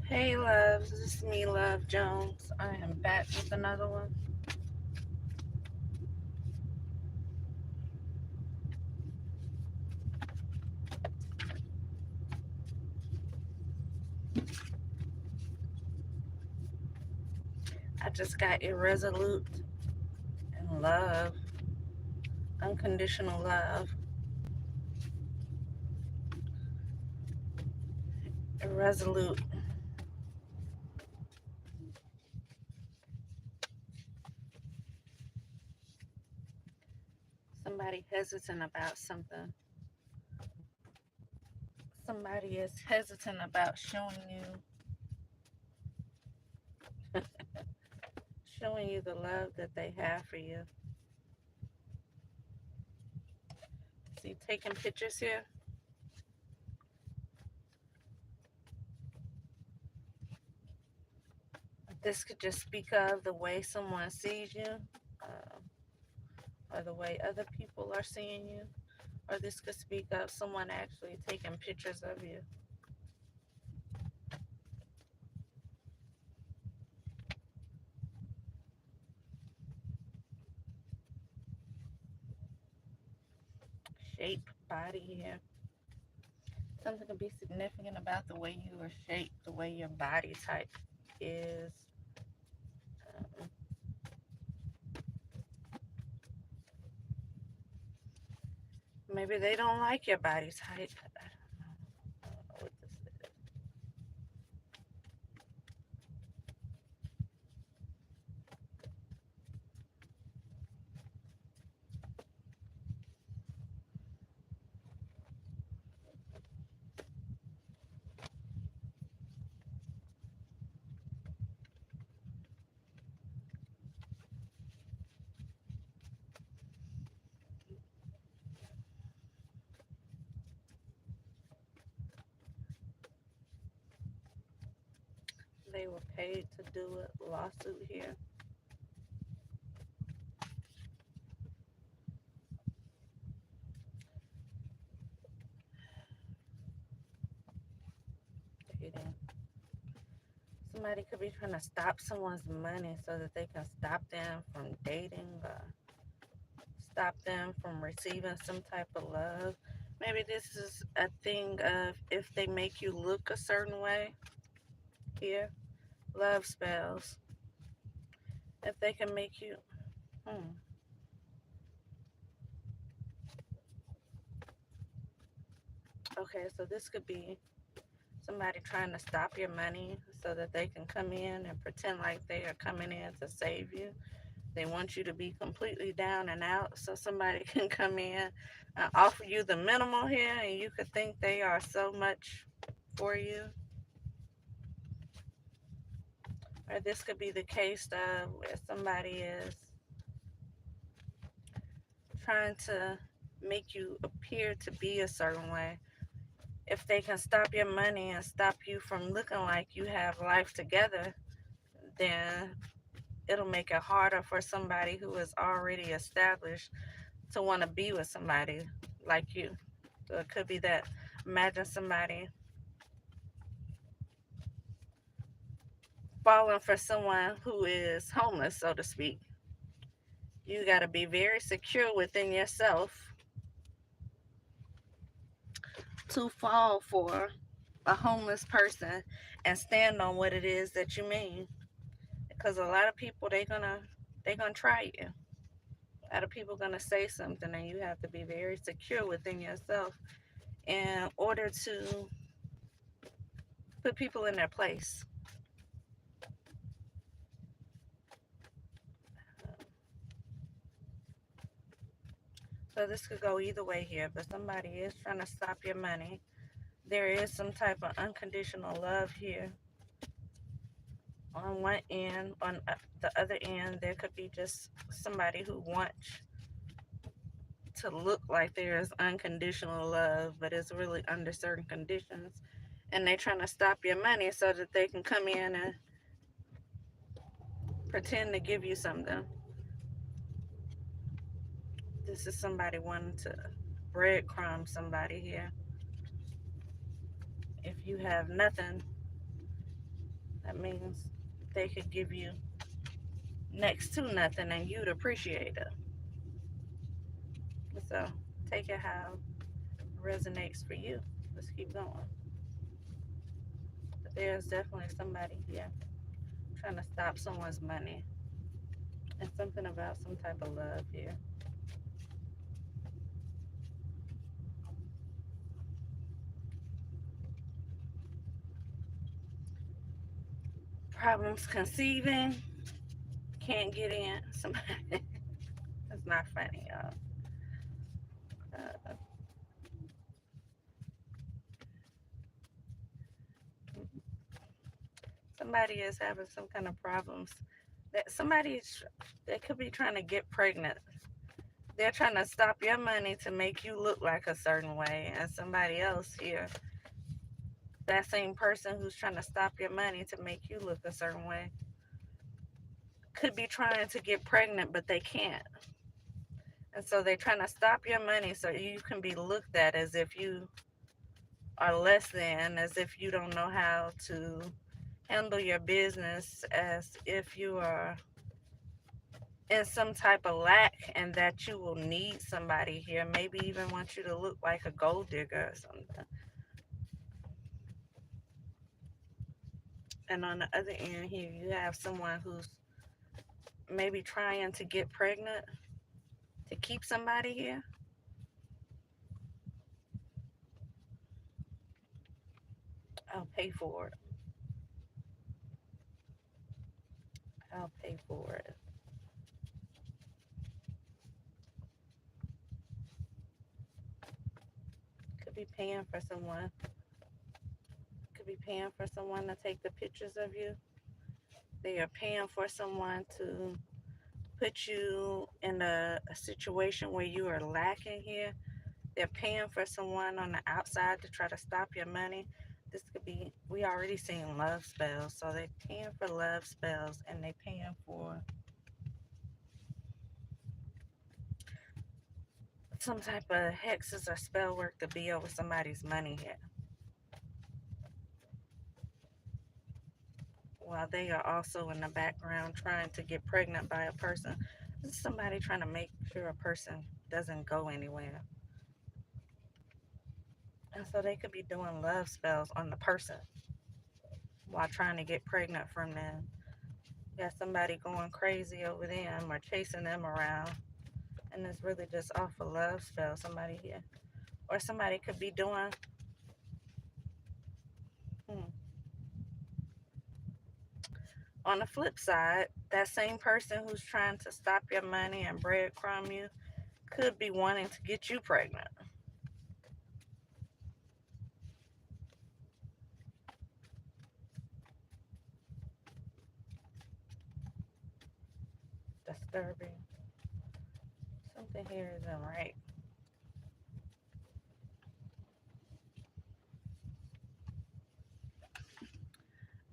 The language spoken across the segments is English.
Hey loves, this is me, Love Jones. I am back with another one. I just got irresolute in love, unconditional love, irresolute. Somebody hesitant about something. Somebody is hesitant about showing you the love that they have for you. See, taking pictures here. This could just speak of the way someone sees you, uh, or the way other people are seeing you. Or this could speak of someone actually taking pictures of you. Shape, body here. Something could be significant about the way you are shaped, the way your body type is. Um, Maybe they don't like your body type. I don't know what this is. They were paid to do a lawsuit here. Dating. Somebody could be trying to stop someone's money so that they can stop them from dating, stop them from receiving some type of love. Maybe this is a thing of if they make you look a certain way here. Love spells. If they can make you, hmm. Okay, so this could be somebody trying to stop your money so that they can come in and pretend like they are coming in to save you. They want you to be completely down and out so somebody can come in and offer you the minimal here and you could think they are so much for you. Or this could be the case of where somebody is trying to make you appear to be a certain way. If they can stop your money and stop you from looking like you have life together, then it'll make it harder for somebody who is already established to want to be with somebody like you. So it could be that. Imagine somebody falling for someone who is homeless, so to speak. You got to be very secure within yourself to fall for a homeless person and stand on what it is that you mean. Because a lot of people they gonna try you. A lot of people gonna say something, and you have to be very secure within yourself in order to put people in their place. So this could go either way here, but somebody is trying to stop your money. There is some type of unconditional love here. On one end, on the other end, there could be just somebody who wants to look like there is unconditional love, but it's really under certain conditions. And they're trying to stop your money so that they can come in and pretend to give you something. This is somebody wanting to breadcrumb somebody here. If you have nothing, That means they could give you next to nothing and you'd appreciate it. So take it how it resonates for you. Let's keep going. But there's definitely somebody here trying to stop someone's money and something about some type of love here. Problems conceiving, can't get in. Somebody, it's not funny, y'all. Uh, somebody is having some kind of problems. That somebody's they could be trying to get pregnant. They're trying to stop your money to make you look like a certain way, and somebody else here, that same person who's trying to stop your money to make you look a certain way, could be trying to get pregnant, but they can't. And so they're trying to stop your money so you can be looked at as if you are less than, as if you don't know how to handle your business, as if you are in some type of lack and that you will need somebody here, maybe even want you to look like a gold digger or something. And on the other end here, you have someone who's maybe trying to get pregnant to keep somebody here. I'll pay for it. I'll pay for it. Could be paying for someone. Could be paying for someone to take the pictures of you. They are paying for someone to put you in a situation where you are lacking here. They're paying for someone on the outside to try to stop your money. This could be, we already seen love spells. So they're paying for love spells and they're paying for some type of hexes or spell work to be over somebody's money here. While they are also in the background trying to get pregnant by a person. This is somebody trying to make sure a person doesn't go anywhere. And so they could be doing love spells on the person while trying to get pregnant from them. Got somebody going crazy over them or chasing them around. And it's really just off a love spell, somebody here. Or somebody could be doing, hmm. On the flip side, that same person who's trying to stop your money and breadcrumb you could be wanting to get you pregnant. Disturbing. Something here isn't right.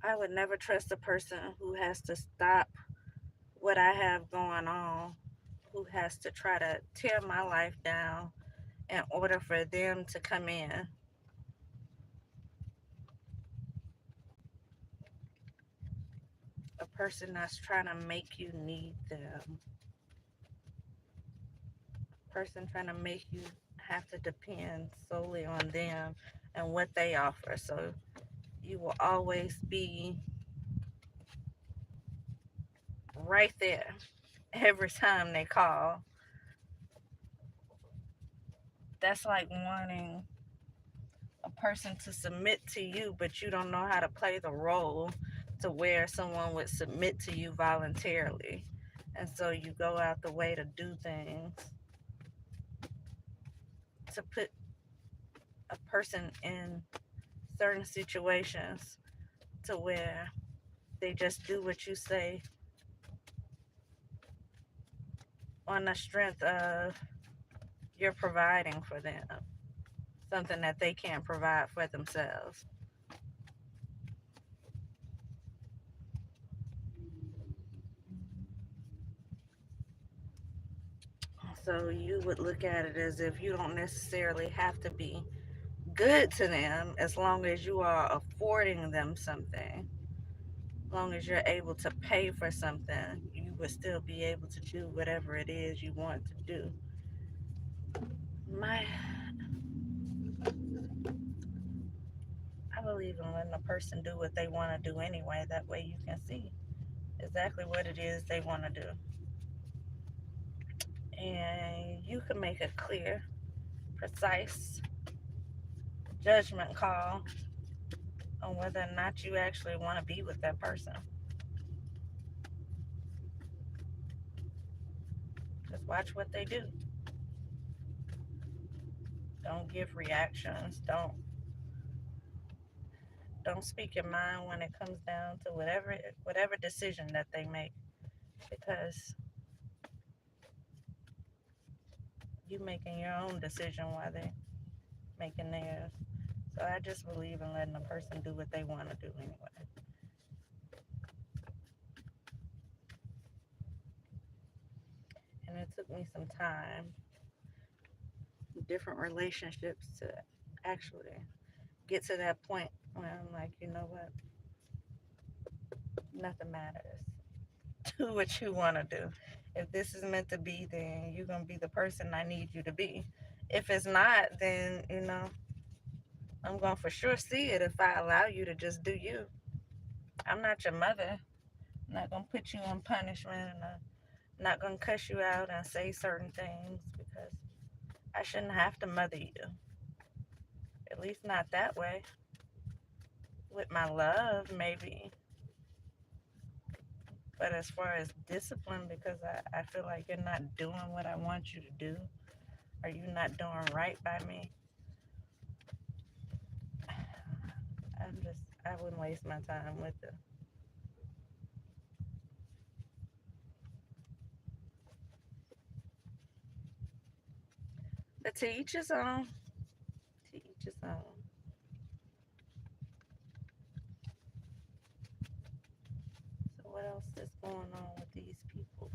I would never trust a person who has to stop what I have going on, who has to try to tear my life down in order for them to come in. A person that's trying to make you need them. A person trying to make you have to depend solely on them and what they offer. So you will always be right there every time they call. That's like wanting a person to submit to you, but you don't know how to play the role to where someone would submit to you voluntarily. And so you go out the way to do things to put a person in certain situations to where they just do what you say on the strength of you're providing for them, something that they can't provide for themselves. So you would look at it as if you don't necessarily have to be good to them as long as you are affording them something. As long as you're able to pay for something, you would still be able to do whatever it is you want to do. My, I believe in letting a person do what they want to do anyway. That way you can see exactly what it is they want to do. And you can make a clear, precise judgment call on whether or not you actually want to be with that person. Just watch what they do. Don't give reactions. Don't speak your mind when it comes down to whatever decision that they make, because you making your own decision while they making theirs. So I just believe in letting a person do what they want to do anyway. And it took me some time, different relationships, to actually get to that point where I'm like, you know what? Nothing matters. Do what you want to do. If this is meant to be, then you're going to be the person I need you to be. If it's not, then, I'm going to for sure see it if I allow you to just do you. I'm not your mother. I'm not going to put you on punishment, and I'm not going to cuss you out and say certain things, because I shouldn't have to mother you. At least not that way. With my love, maybe. But as far as discipline, because I feel like you're not doing what I want you to do, or you're not doing right by me, I wouldn't waste my time with it. But to each his own. To each his own. So what else is going on with these people?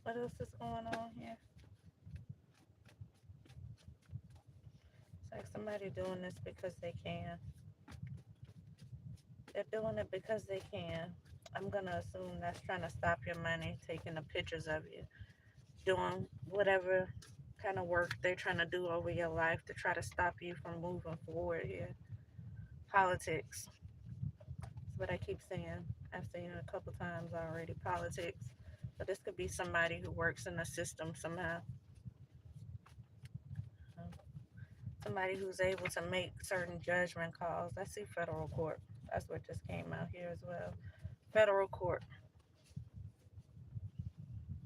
What else is going on here? It's like somebody doing this because they can. They're doing it because they can. I'm gonna assume that's trying to stop your money, taking the pictures of you, doing whatever kind of work they're trying to do over your life to try to stop you from moving forward here. Politics. That's what I keep saying. I've seen it a couple times already. Politics. But this could be somebody who works in the system somehow. Somebody who's able to make certain judgment calls. I see federal court. That's what just came out here as well. Federal court.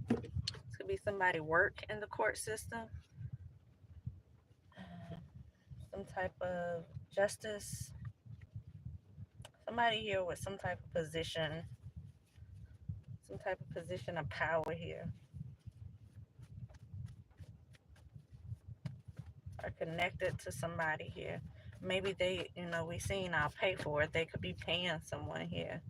This could be somebody work in the court system. Some type of justice. Somebody here with some type of position of power here, are connected to somebody here. Maybe they, we seen I'll pay for it. They could be paying someone here,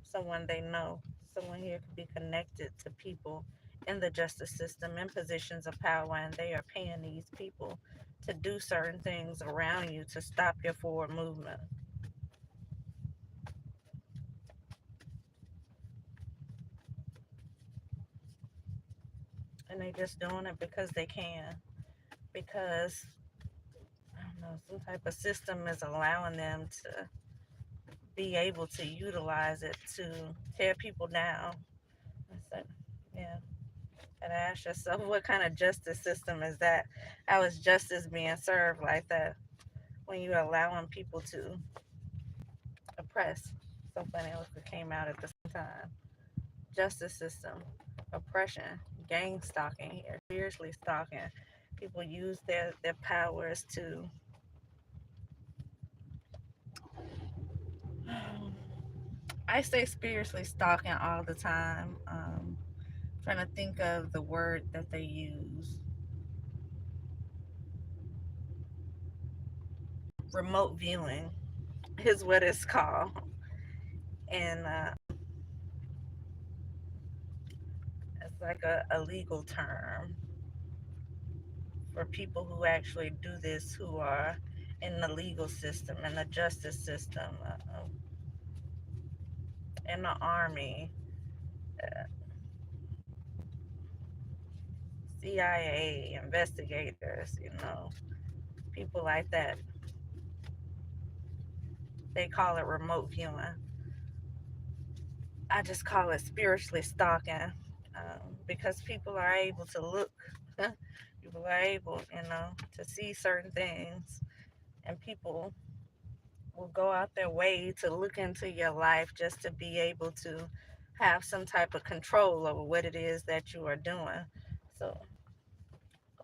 someone they know. Someone here could be connected to people in the justice system in positions of power, and they are paying these people to do certain things around you to stop your forward movement. And they just doing it because they can. Because, I don't know, some type of system is allowing them to be able to utilize it to tear people down. So, yeah. And ask yourself, what kind of justice system is that? How is justice being served like that when you're allowing people to oppress? Something else that came out at the same time. Justice system, oppression, gang stalking here, seriously stalking. People use their powers to I say spiritually stalking all the time. Trying to think of the word that they use. remote viewing is what it's called. And it's like a legal term for people who actually do this, who are in the legal system, in the justice system, in the army, uh, CIA, investigators, people like that. They call it remote viewing. I just call it spiritually stalking, because people are able to look, people are able, to see certain things, and people will go out their way to look into your life just to be able to have some type of control over what it is that you are doing. So,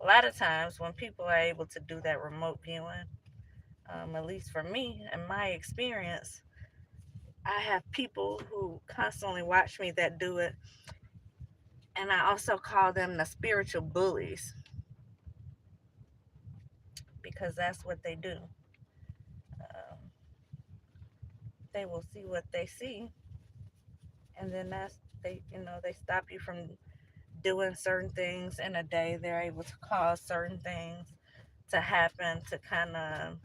a lot of times when people are able to do that remote viewing, at least for me and my experience, I have people who constantly watch me that do it, and I also call them the spiritual bullies because that's what they do. Um, they will see what they see, and then they stop you from doing certain things in a day. They're able to cause certain things to happen to kind of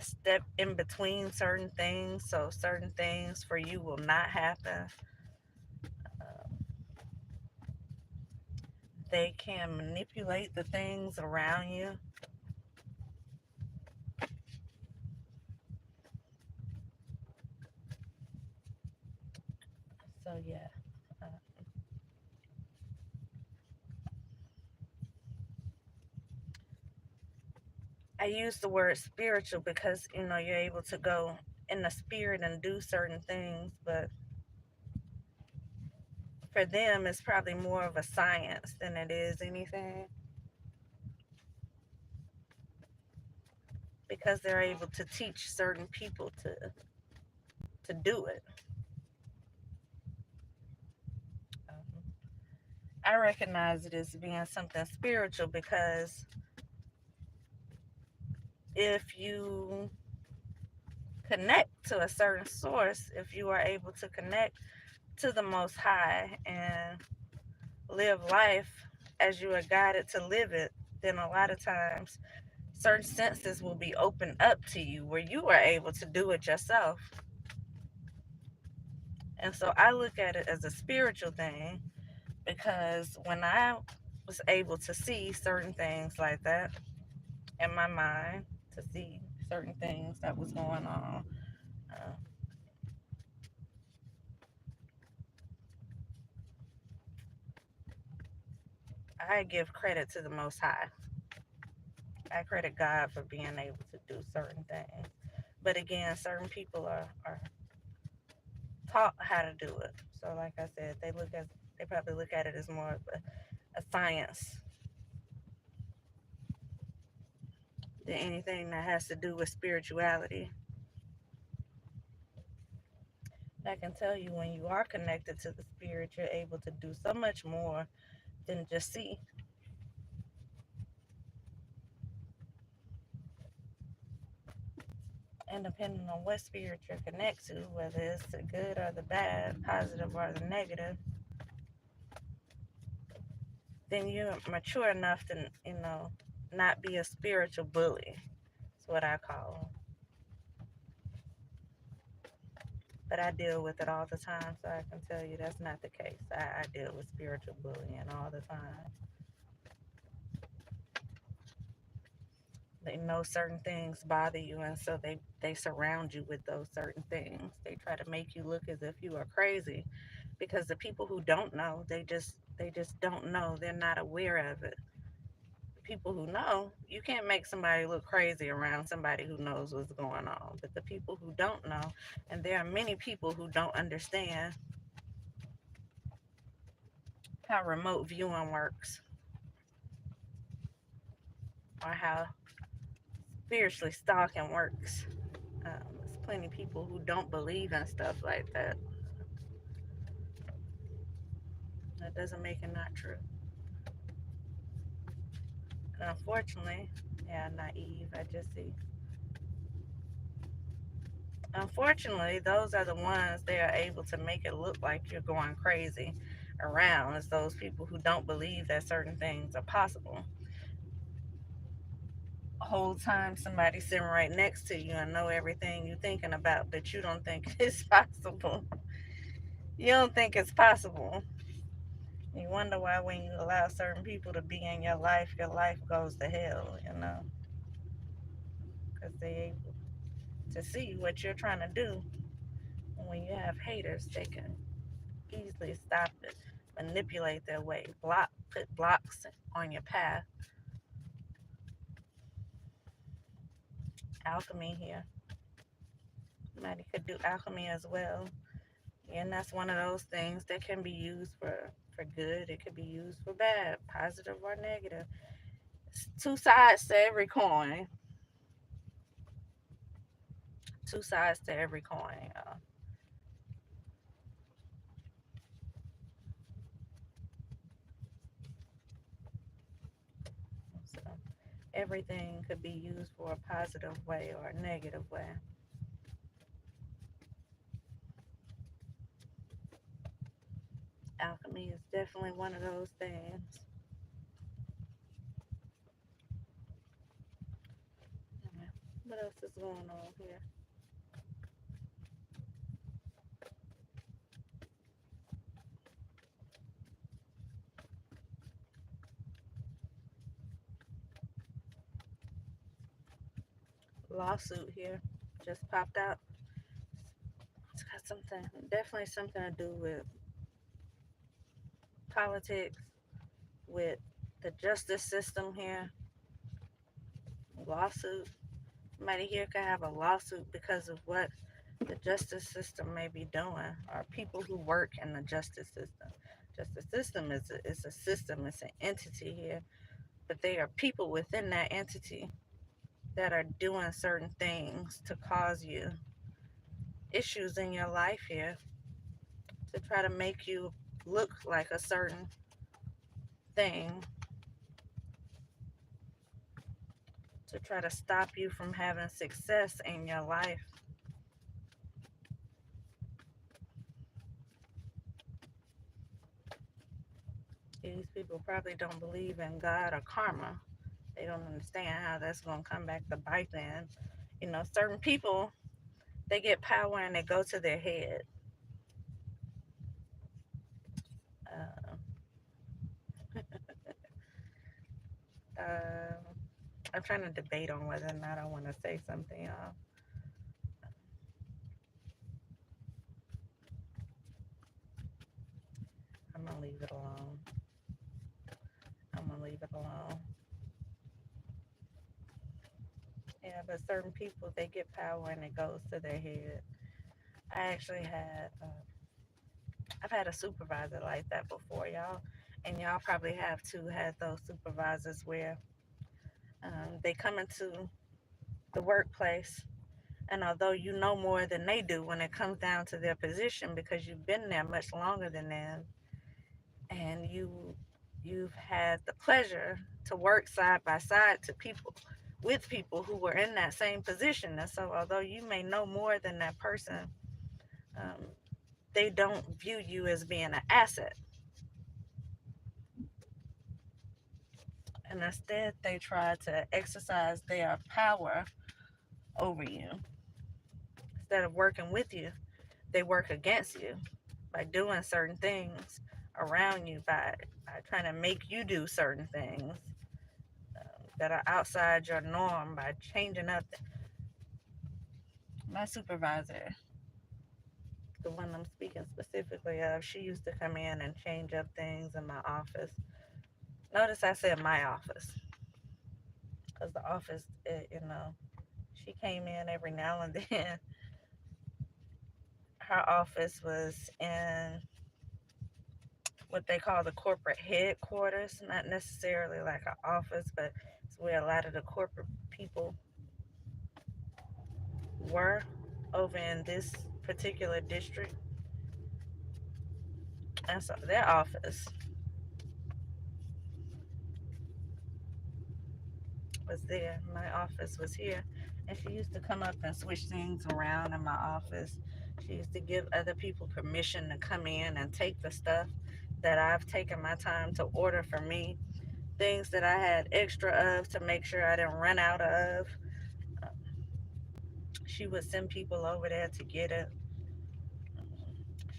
step in between certain things so certain things for you will not happen. Um, they can manipulate the things around you. So, yeah. Uh, I use the word spiritual because, you're able to go in the spirit and do certain things, but for them, it's probably more of a science than it is anything because they're able to teach certain people to do it. Um, I recognize it as being something spiritual because if you connect to a certain source, if you are able to connect to the Most High and live life as you are guided to live it, then a lot of times certain senses will be opened up to you where you are able to do it yourself. And so I look at it as a spiritual thing because when I was able to see certain things like that in my mind, to see certain things that was going on, uh, I give credit to the Most High. I credit God for being able to do certain things. But again, certain people are taught how to do it. So like I said, they probably look at it as more of a science than anything that has to do with spirituality. I can tell you when you are connected to the spirit, you're able to do so much more than just see. And depending on what spirit you're connected to, whether it's the good or the bad, positive or the negative, then you're mature enough to, not be a spiritual bully. That's what I call them. But I deal with it all the time, so I can tell you that's not the case. I deal with spiritual bullying all the time. They know certain things bother you, and so they surround you with those certain things. They try to make you look as if you are crazy because the people who don't know, they just don't know. They're not aware of it. The people who know, you can't make somebody look crazy around somebody who knows what's going on. But the people who don't know, and there are many people who don't understand how remote viewing works or how spiritually stalking works. There's plenty of people who don't believe in stuff like that. That doesn't make it not true. Unfortunately, yeah, naive. I just see. Unfortunately, those are the ones they are able to make it look like you're going crazy around. It's those people who don't believe that certain things are possible. Whole time somebody sitting right next to you and know everything you're thinking about, but you don't think it's possible. You don't think it's possible. You wonder why when you allow certain people to be in your life goes to hell, because they able to see what you're trying to do. And when you have haters, they can easily stop it, manipulate their way, put blocks on your path. Alchemy here. Somebody could do alchemy as well. And that's one of those things that can be used for good. It could be used for bad, positive or negative. It's two sides to every coin. Two sides to every coin. So everything could be used for a positive way or a negative way. Alchemy is definitely one of those things. What else is going on here? Lawsuit here just popped out. It's got something, definitely something to do with politics, with the justice system here. Lawsuit. Somebody here could have a lawsuit because of what the justice system may be doing, or people who work in the justice system. Justice system is a system, it's an entity here, but they are people within that entity that are doing certain things to cause you issues in your life here, to try to make you look like a certain thing, to try to stop you from having success in your life. These people probably don't believe in God or karma. They don't understand how that's going to come back to bite them. Certain people, they get power and they go to their head. Uh, uh, I'm trying to debate on whether or not I want to say something. I'm going to leave it alone. I'm going to leave it alone. Yeah, but certain people, they get power and it goes to their head. I actually I've had a supervisor like that before, y'all. And y'all probably have too had those supervisors where they come into the workplace, and although you know more than they do when it comes down to their position because you've been there much longer than them, and you've had the pleasure to work side by side to people with people who were in that same position. And so although you may know more than that person, um, they don't view you as being an asset. And instead they try to exercise their power over you. Instead of working with you, they work against you by doing certain things around you, by trying to make you do certain things that are outside your norm, by changing up. My supervisor, the one I'm speaking specifically of, she used to come in and change up things in my office. Notice I said my office, because the office, she came in every now and then. Her office was in what they call the corporate headquarters, not necessarily like an office, but it's where a lot of the corporate people were over in this particular district. And so their office was there. My office was here. And she used to come up and switch things around in my office. She used to give other people permission to come in and take the stuff that I've taken my time to order for me. Things that I had extra of to make sure I didn't run out of. Uh, She would send people over there to get it.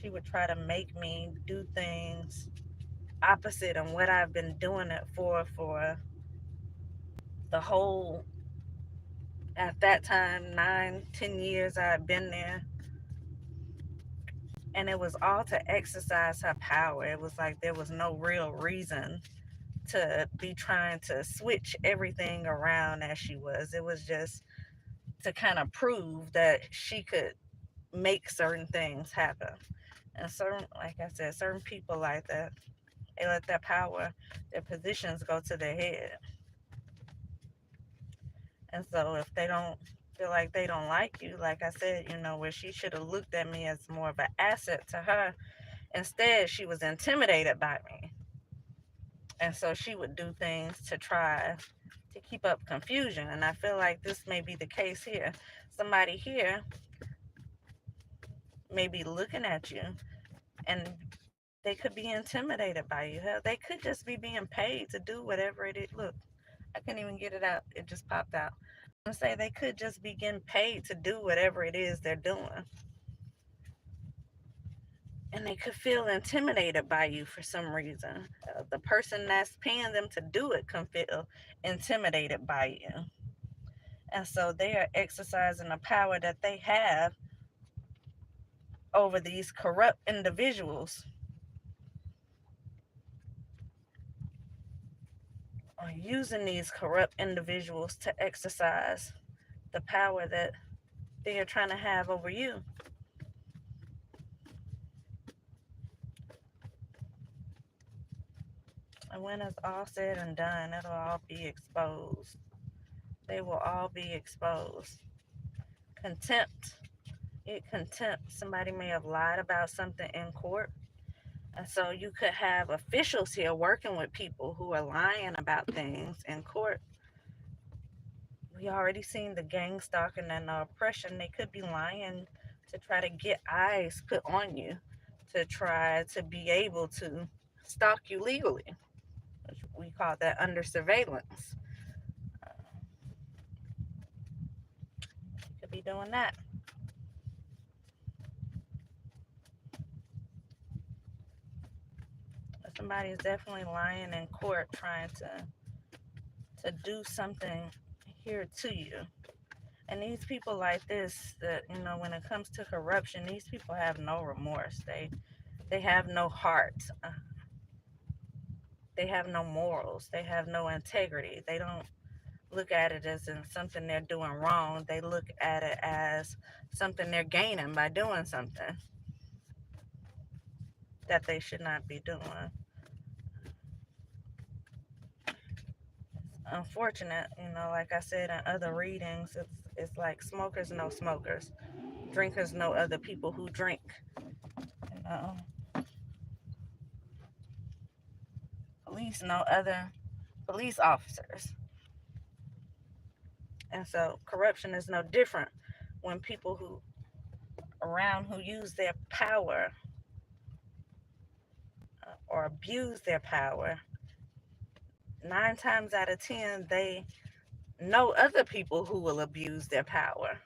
She would try to make me do things opposite of what I've been doing it for the whole, at that time, 9, 10 years I had been there. And it was all to exercise her power. It was like there was no real reason to be trying to switch everything around as she was. It was just to kind of prove that she could make certain things happen. And certain, like I said, certain people like that, they let their power, their positions go to their head. And so if they don't feel like they don't like you, like I said, where she should have looked at me as more of an asset to her, instead she was intimidated by me. And so she would do things to try to keep up confusion. And I feel like this may be the case here. Somebody here may be looking at you and they could be intimidated by you. Hell, they could just be being paid to do whatever it is. Look, I couldn't even get it out. It just popped out. I'm say they could just be getting paid to do whatever it is they're doing. And they could feel intimidated by you for some reason. The person that's paying them to do it can feel intimidated by you. And so they are exercising the power that they have over these corrupt individuals, or using these corrupt individuals to exercise the power that they are trying to have over you. And when it's all said and done, it'll all be exposed. They will all be exposed. Contempt. Contempt. Somebody may have lied about something in court. And so you could have officials here working with people who are lying about things in court. We already seen the gang stalking and the oppression. They could be lying to try to get eyes put on you, to try to be able to stalk you legally. We call that under surveillance. Could be doing that. Somebody is definitely lying in court trying to do something here to you. And these people like this, that when it comes to corruption, these people have no remorse. They have no heart. They have no morals. They have no integrity. They don't look at it as in something they're doing wrong. They look at it as something they're gaining by doing something that they should not be doing. Unfortunate, like I said in other readings, it's like smokers know smokers, drinkers know other people who drink. You know, police know other police officers, and so corruption is no different when people who around who use their power or abuse their power. 9 times out of 10, they know other people who will abuse their power.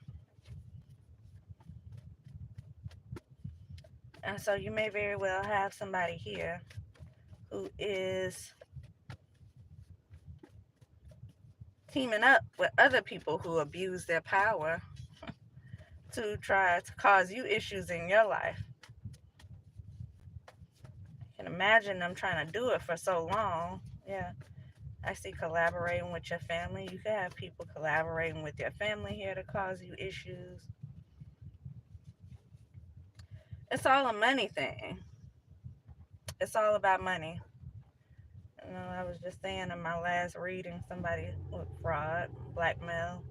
And so you may very well have somebody here who is teaming up with other people who abuse their power to try to cause you issues in your life. You can imagine them trying to do it for so long. Yeah, I see collaborating with your family. You could have people collaborating with your family here to cause you issues. It's all a money thing. It's all about money. I was just saying in my last reading, somebody with fraud, blackmail,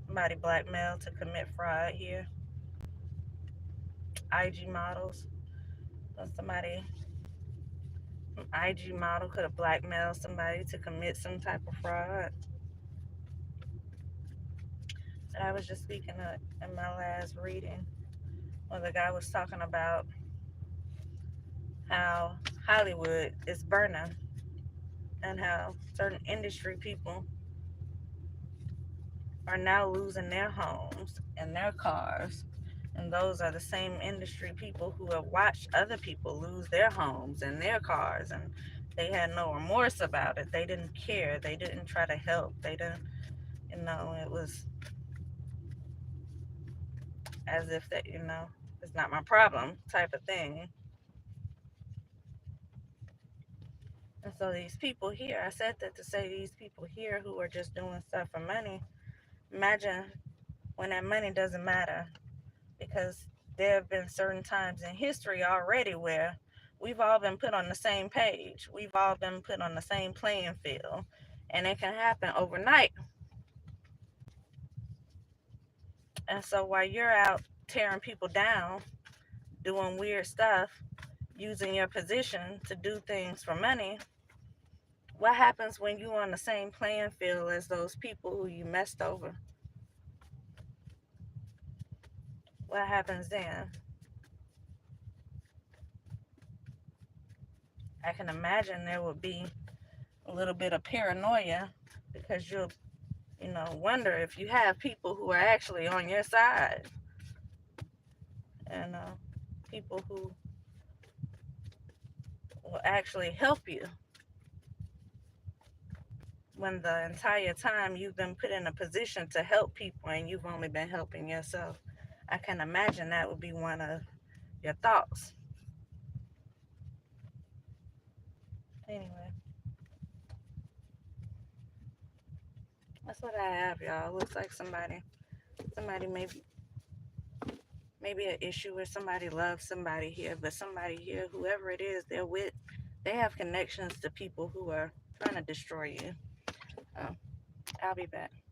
somebody blackmailed to commit fraud here. IG models. Somebody, IG model could have blackmailed somebody to commit some type of fraud. I was just speaking in my last reading where the guy was talking about how Hollywood is burning and how certain industry people are now losing their homes and their cars. And those are the same industry people who have watched other people lose their homes and their cars, and they had no remorse about it. They didn't care. They didn't try to help. They didn't, it was as if that, it's not my problem type of thing. And so these people here, I said that to say these people here who are just doing stuff for money, imagine when that money doesn't matter, because there have been certain times in history already where we've all been put on the same page. We've all been put on the same playing field. And it can happen overnight. And so while you're out tearing people down, doing weird stuff, using your position to do things for money, what happens when you're on the same playing field as those people who you messed over? What happens then? I can imagine there would be a little bit of paranoia because you'll, wonder if you have people who are actually on your side, and people who will actually help you when the entire time you've been put in a position to help people and you've only been helping yourself. I can imagine that would be one of your thoughts. Anyway, that's what I have, y'all. Looks like somebody maybe an issue where somebody loves somebody here, but somebody here, whoever it is they're with, they have connections to people who are trying to destroy you. I'll be back.